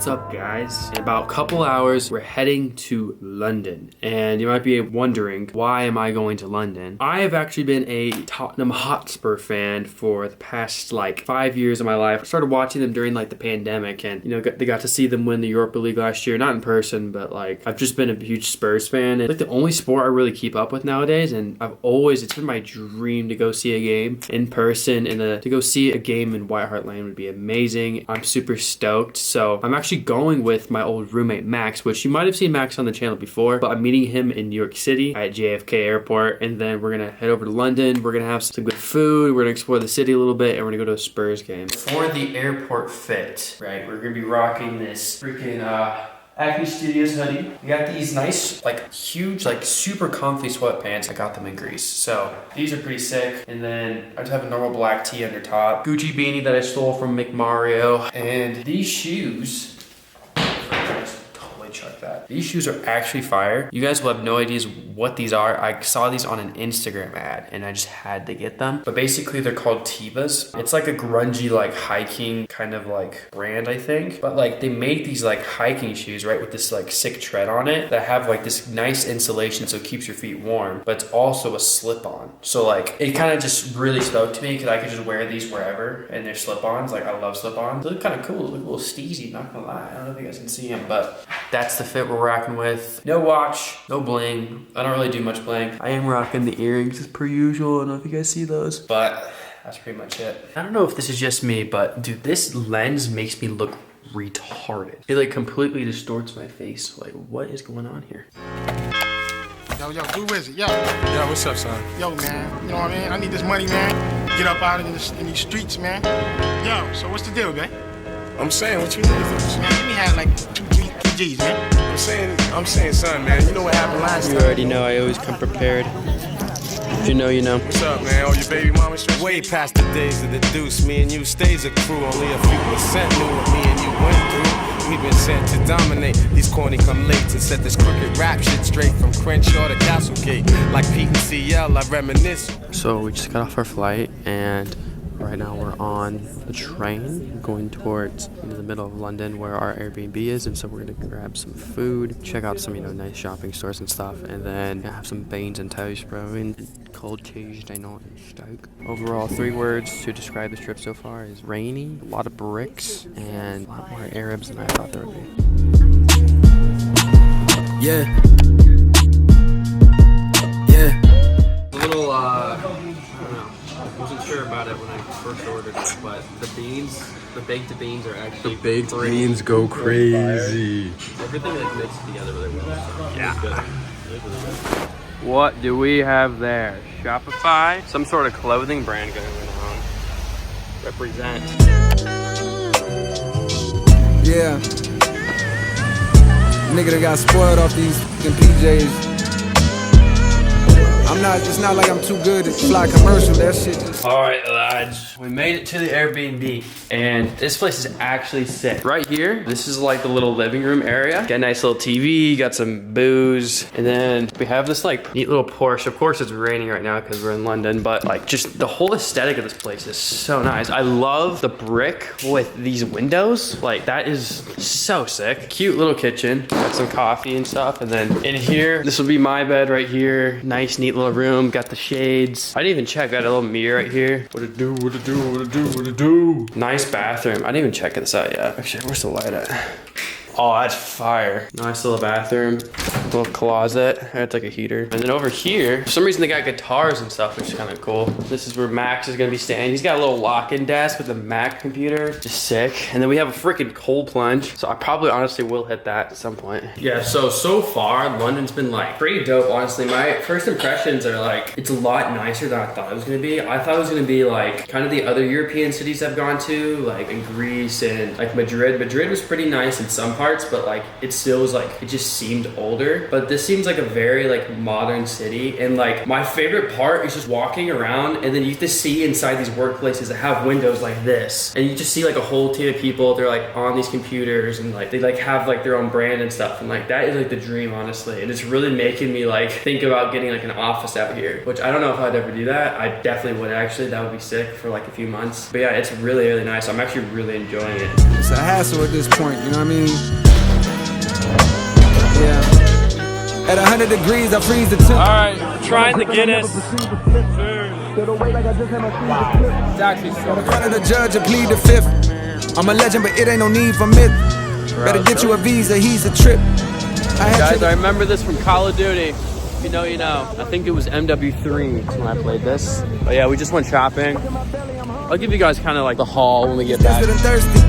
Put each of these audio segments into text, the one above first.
What's up, guys? In about a couple hours, we're heading to London. And you might be wondering, why am I going to London? I have actually been a Tottenham Hotspur fan for the past like 5 years of my life. I started watching them during like the pandemic, and they got to see them win the Europa League last year. Not in person, but like I've just been a huge Spurs fan. It's like the only sport I really keep up with nowadays, and it's been my dream to go see a game in person, and to go see a game in White Hart Lane would be amazing. I'm super stoked. So I'm actually going with my old roommate Max, which you might have seen Max on the channel before, but I'm meeting him in New York City at JFK Airport, and then we're gonna head over to London. We're gonna have some good food, we're gonna explore the city a little bit, and we're gonna go to a Spurs game. For the airport fit, right, we're gonna be rocking this freaking Acme Studios hoodie. We got these nice, like huge, like super comfy sweatpants. I got them in Greece. So these are pretty sick. And then I just have a normal black tee under top. Gucci beanie that I stole from McMario. And these shoes, chuck that. These shoes are actually fire. You guys will have no ideas what these are. I saw these on an Instagram ad and I just had to get them. But basically they're called Tevas. It's like a grungy like hiking kind of like brand, I think. But like they make these like hiking shoes, right, with this like sick tread on it that have like this nice insulation so it keeps your feet warm, but it's also a slip-on. So like it kind of just really spoke to me because I could just wear these wherever, and they're slip-ons. Like I love slip-ons. They look kind of cool. They look a little steezy, not gonna lie. I don't know if you guys can see them, but that's the fit we're rocking with. No watch, no bling. I don't really do much bling. I am rocking the earrings as per usual. I don't know if you guys see those, but that's pretty much it. I don't know if this is just me, but dude, this lens makes me look retarded. It like completely distorts my face. Like, what is going on here? Yo, Blue Wizard, yo. Yo, what's up, son? Yo, man, you know what I mean? I need this money, man. Get up out in these streets, man. Yo, so what's the deal, man? I'm saying, what you need? Man, let me have like 2, 3 G's, man. I'm saying, son, man, you know what happened last time? You already know, I always come prepared. If you know, you know. What's up, man? Oh, your baby mama stressed? Way past the days of the deuce, me and you stays a crew. Only a few percent knew what me and you went through. We've been sent to dominate. These corny come late to set this crooked rap shit straight from Crenshaw to Castlegate. Like Pete and CL, I reminisce. So we just got off our flight, and right now we're on the train going towards the middle of London where our Airbnb is, and so we're gonna grab some food, check out some nice shopping stores and stuff, and then have some beans and toast, bro, and cold Tuesday night in Stoke. Overall, 3 words to describe this trip so far is rainy, a lot of bricks, and a lot more Arabs than I thought there would be. Yeah. A little I don't know. I wasn't sure about it when I first ordered it, but the baked beans are actually Baked beans go crazy. Everything like mixed together really well. So yeah. Good. Really good. What do we have there? Shopify? Some sort of clothing brand going on. Represent. Yeah. Nigga that got spoiled off these fucking PJs. It's not like I'm too good at fly commercial, that shit just... Alright, lads. We made it to the Airbnb, and this place is actually sick. Right here, this is like the little living room area. Got a nice little TV, got some booze, and then we have this like neat little Porsche. Of course it's raining right now because we're in London, but like just the whole aesthetic of this place is so nice. I love the brick with these windows. Like that is so sick. Cute little kitchen, got some coffee and stuff, and then in here, this will be my bed right here. Nice, neat little room, got the shades. I didn't even check, got a little mirror right here. What it do, what it do, what it do, what it do. Nice bathroom. I didn't even check this out yet. Actually, where's the light at? Oh, that's fire. Nice little bathroom, little closet. It's like a heater. And then over here, for some reason they got guitars and stuff, which is kind of cool. This is where Max is gonna be staying. He's got a little lock-in desk with a Mac computer, just sick. And then we have a freaking cold plunge. So I probably honestly will hit that at some point. Yeah, so far, London's been like pretty dope, honestly. My first impressions are like, it's a lot nicer than I thought it was gonna be. I thought it was gonna be like kind of the other European cities I've gone to, like in Greece and like Madrid. Madrid was pretty nice in some parts, but like it still was like, it just seemed older. sure, but this seems like a very like modern city. And like my favorite part is just walking around and then you get to see inside these workplaces that have windows like this. And you just see like a whole team of people. They're like on these computers and like they like have like their own brand and stuff. And like that is like the dream, honestly. And it's really making me like think about getting like an office out here, which I don't know if I'd ever do that. I definitely would actually. That would be sick for like a few months. But yeah, it's really, really nice. I'm actually really enjoying it. It's a hassle at this point, you know what I mean? Yeah. At 100 degrees, I freeze the tip. All right, trying the Guinness. It's actually so in front of the judge, I plead the fifth. I'm a legend, but it ain't no need for myth. Better get you a visa, he's a trip. Guys, I remember this from Call of Duty. If you know, you know. I think it was MW3 when I played this. But yeah, we just went shopping. I'll give you guys kind of like the haul when we get back. And thirsty.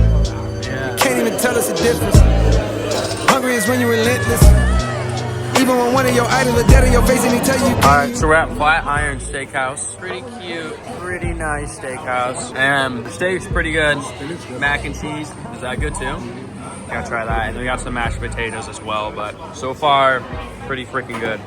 Yeah. Can't even tell us the difference. Hungry is when you're relentless. Even when one of your idols are dead in your face and he tell you. Alright, so we're at Flatiron Steakhouse. Pretty cute, pretty nice steakhouse. And the steak's pretty good. Mac and cheese, is that good too? Gotta try that. And we got some mashed potatoes as well, but so far, pretty freaking good.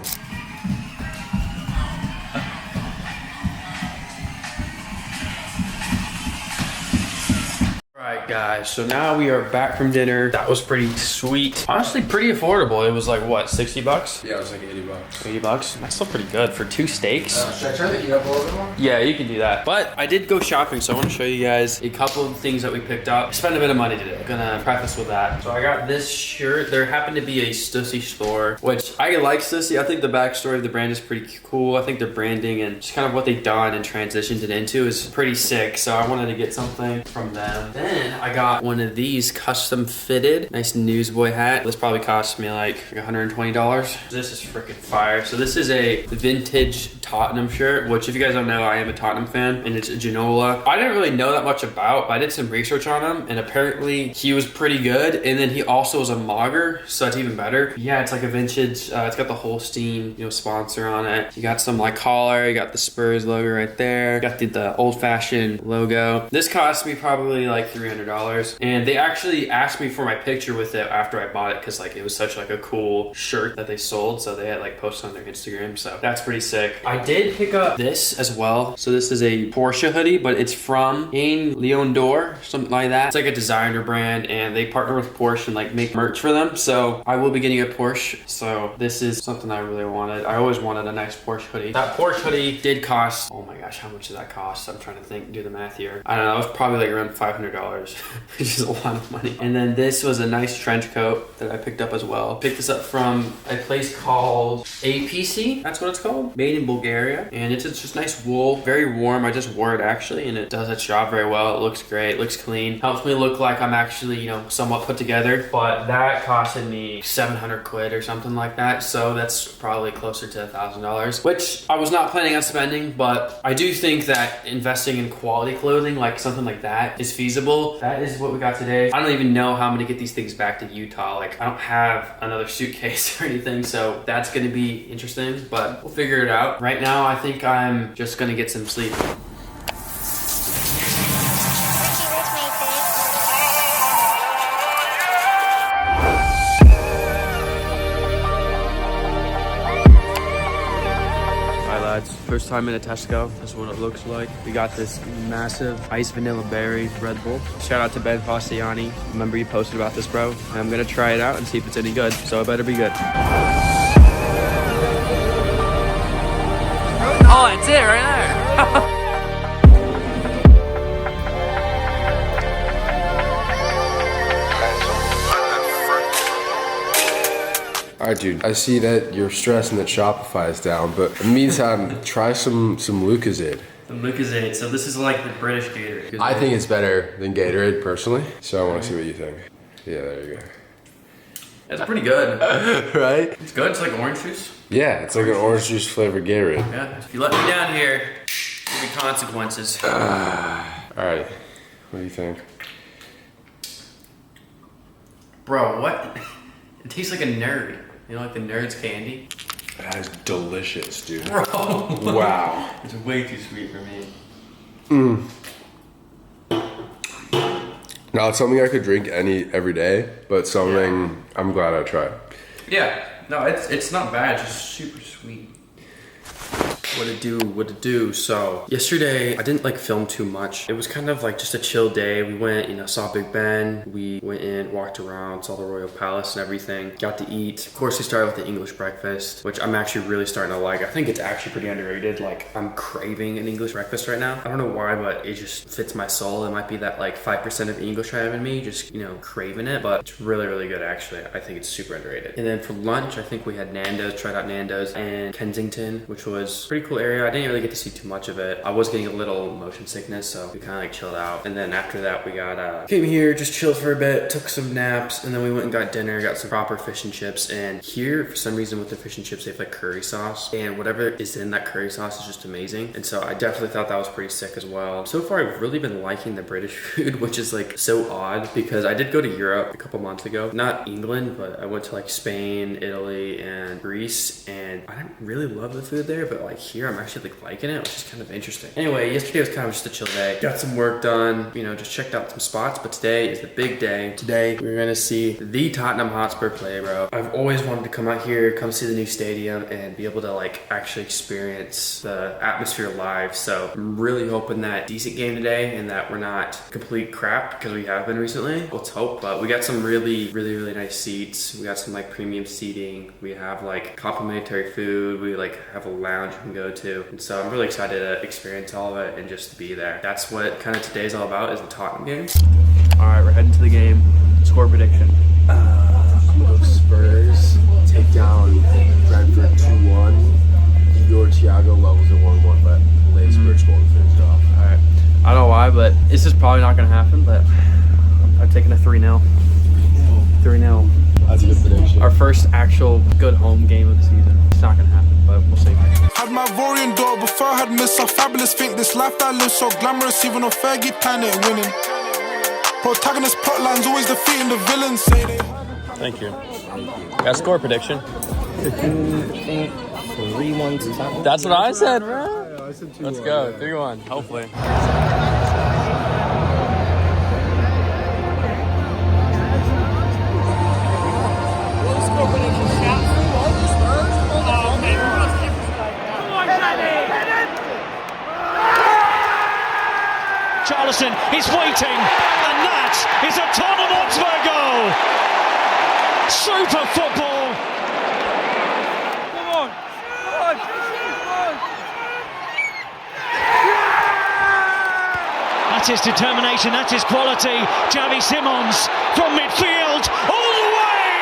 Alright guys, so now we are back from dinner. That was pretty sweet. Honestly, pretty affordable. It was like, what, 60 bucks? Yeah, it was like 80 bucks. 80 bucks? That's still pretty good for 2 steaks. Should I turn the heat up a little bit more? Yeah, you can do that. But I did go shopping, so I want to show you guys a couple of things that we picked up. Spent a bit of money today. I'm gonna preface with that. So I got this shirt. There happened to be a Stussy store, which I like Stussy. I think the backstory of the brand is pretty cool. I think their branding and just kind of what they've done and transitioned it into is pretty sick. So I wanted to get something from them. Then I got one of these custom fitted, nice newsboy hat. This probably cost me like $120. This is freaking fire. So this is a vintage Tottenham shirt, which if you guys don't know, I am a Tottenham fan, and it's a Ginola. I didn't really know that much about, but I did some research on him, and apparently he was pretty good. And then he also was a mogger, so it's even better. Yeah, it's like a vintage, it's got the Holstein, sponsor on it. You got some like collar, you got the Spurs logo right there. You got the old fashioned logo. This cost me probably like $300. And they actually asked me for my picture with it after I bought it, because like it was such like a cool shirt that they sold, so they had like posted on their Instagram, so that's pretty sick. I did pick up this as well. So this is a Porsche hoodie, but it's from Ain Leon d'Or, something like that. It's like a designer brand, and they partner with Porsche and like make merch for them, so I will be getting a Porsche. So this is something I really wanted. I always wanted a nice Porsche hoodie. That Porsche hoodie did cost, oh my gosh, how much did that cost? I'm trying to think, do the math here. I don't know, it was probably like around $500, which is a lot of money. And then this was a nice trench coat that I picked up as well. Picked this up from a place called APC, that's what it's called. Made in Bulgaria. And it's just nice wool, very warm. I just wore it actually, and it does its job very well. It looks great, looks clean. Helps me look like I'm actually, somewhat put together. But that costed me 700 quid or something like that. So that's probably closer to $1,000, which I was not planning on spending, but I do think that investing in quality clothing, like something like that, is feasible. That is what we got today. I don't even know how I'm gonna get these things back to Utah. Like, I don't have another suitcase or anything, so that's gonna be interesting, but we'll figure it out. Right now, I think I'm just gonna get some sleep. First time in a Tesco, that's what it looks like. We got this massive iced vanilla berry Red Bull. Shout out to Ben Fostiani. Remember you posted about this, bro? And I'm gonna try it out and see if it's any good. So it better be good. Oh, that's it right there. All right, dude, I see that you're stressing that Shopify is down, but in the meantime, try some Lucozade. The Lucozade, so this is like the British Gatorade. I think it's better than Gatorade, personally, so I want to see what you think. Yeah, there you go. It's pretty good. Right? It's good, it's like orange juice. Yeah, it's like an orange juice flavored Gatorade. Yeah, if you let me down here, there'll be consequences. All right, what do you think? Bro, what? It tastes like a nerd. Like the Nerds candy? That is delicious, dude. Bro. Wow. It's way too sweet for me. Now, it's something I could drink every day, but something I'm glad I tried. Yeah, No, it's not bad. It's just super sweet. What to do. So yesterday I didn't like film too much. It was kind of like just a chill day. We went, saw Big Ben. We went in, walked around, saw the Royal Palace and everything. Got to eat. Of course, we started with the English breakfast, which I'm actually really starting to like. I think it's actually pretty underrated. Like, I'm craving an English breakfast right now. I don't know why, but it just fits my soul. It might be that like 5% of English I have in me, just, craving it, but it's really, really good actually. I think it's super underrated. And then for lunch, I think we had Nando's, tried out Nando's and Kensington, which was a pretty cool area. I didn't really get to see too much of it. I was getting a little motion sickness, so we kind of like chilled out. And then after that, we got came here, just chilled for a bit, took some naps, and then we went and got dinner, got some proper fish and chips. And here, for some reason with the fish and chips, they have like curry sauce, and whatever is in that curry sauce is just amazing. And so I definitely thought that was pretty sick as well. So far, I've really been liking the British food, which is like so odd because I did go to Europe a couple months ago. Not England, but I went to like Spain, Italy, and Greece, and I didn't really love the food there, but like here, I'm actually like liking it, which is kind of interesting. Anyway, yesterday was kind of just a chill day. Got some work done, just checked out some spots, but today is the big day. Today, we're gonna see the Tottenham Hotspur play, bro. I've always wanted to come out here, come see the new stadium, and be able to like actually experience the atmosphere live. So I'm really hoping that decent game today and that we're not complete crap because we have been recently. Let's hope, but we got some really, really, really nice seats. We got some like premium seating. We have like complimentary food. We like have a lounge we can go to. And so I'm really excited to experience all of it and just to be there. That's what kind of today's all about, is the Tottenham game. All right, we're heading to the game. Score prediction. Spurs take down Brentford 2-1. Your Thiago levels at 1-1, but Lay's Spurs will finish it off. All right. I don't know why, but this is probably not going to happen, but I'm taking a 3-0. 3-0. That's a good prediction. Our first actual good home game of the season. It's not going to happen, but we'll see. Had my roaring door before I had missed a fabulous. Think this life I live so glamorous, even on Fergie planet winning. Protagonist plot lines always defeating the villains. Say they. Thank you. Got a score prediction. 3-1 to Tottenham. That's what I said, bro. Let's go. 3-1, hopefully. Charlison is waiting, and that is a Tottenham Hotspur goal. Super football. Come on. That is determination, that is quality. Xavi Simons from midfield, all the way.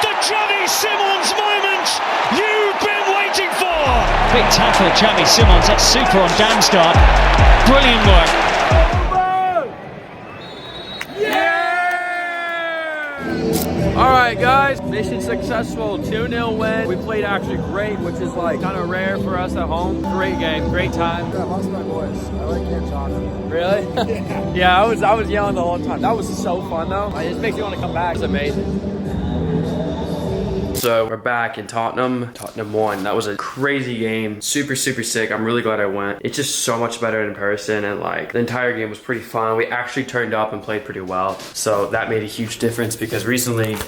The Xavi Simons moment you've been waiting for. Big tackle, Xavi Simons. That's super on Damstad. Brilliant work. All right, guys, mission successful. 2-0 win. We played actually great, which is like kind of rare for us at home. Great game, great time. I lost my voice. I like hearing talking. Really? Yeah, I was yelling the whole time. That was so fun though. It just makes me want to come back. It's amazing. So we're back in Tottenham. Tottenham won. That was a crazy game. Super, super sick. I'm really glad I went. It's just so much better in person, and like the entire game was pretty fun. We actually turned up and played pretty well. So that made a huge difference because recently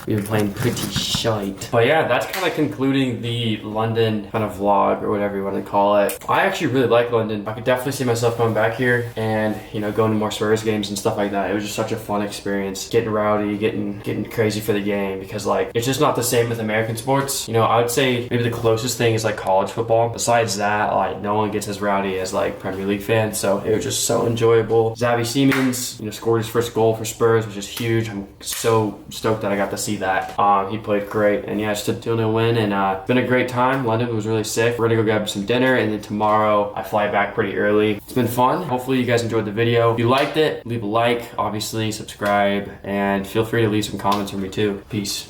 we've been playing pretty shite. But yeah, that's kind of concluding the London kind of vlog or whatever you want to call it. I actually really like London. I could definitely see myself going back here and, going to more Spurs games and stuff like that. It was just such a fun experience. Getting rowdy, getting crazy for the game because like it's just not the same with American sports. I would say maybe the closest thing is like college football. Besides that, like no one gets as rowdy as like Premier League fans. So it was just so enjoyable. Xavi Simons, scored his first goal for Spurs, which is huge. I'm so stoked that I got to see that. He played great, and yeah, just a 2-0 win, and it's been a great time. London was really sick. We're gonna go grab some dinner, and then tomorrow I fly back pretty early. It's been fun. Hopefully you guys enjoyed the video. If you liked it, leave a like, obviously subscribe, and feel free to leave some comments for me too. Peace.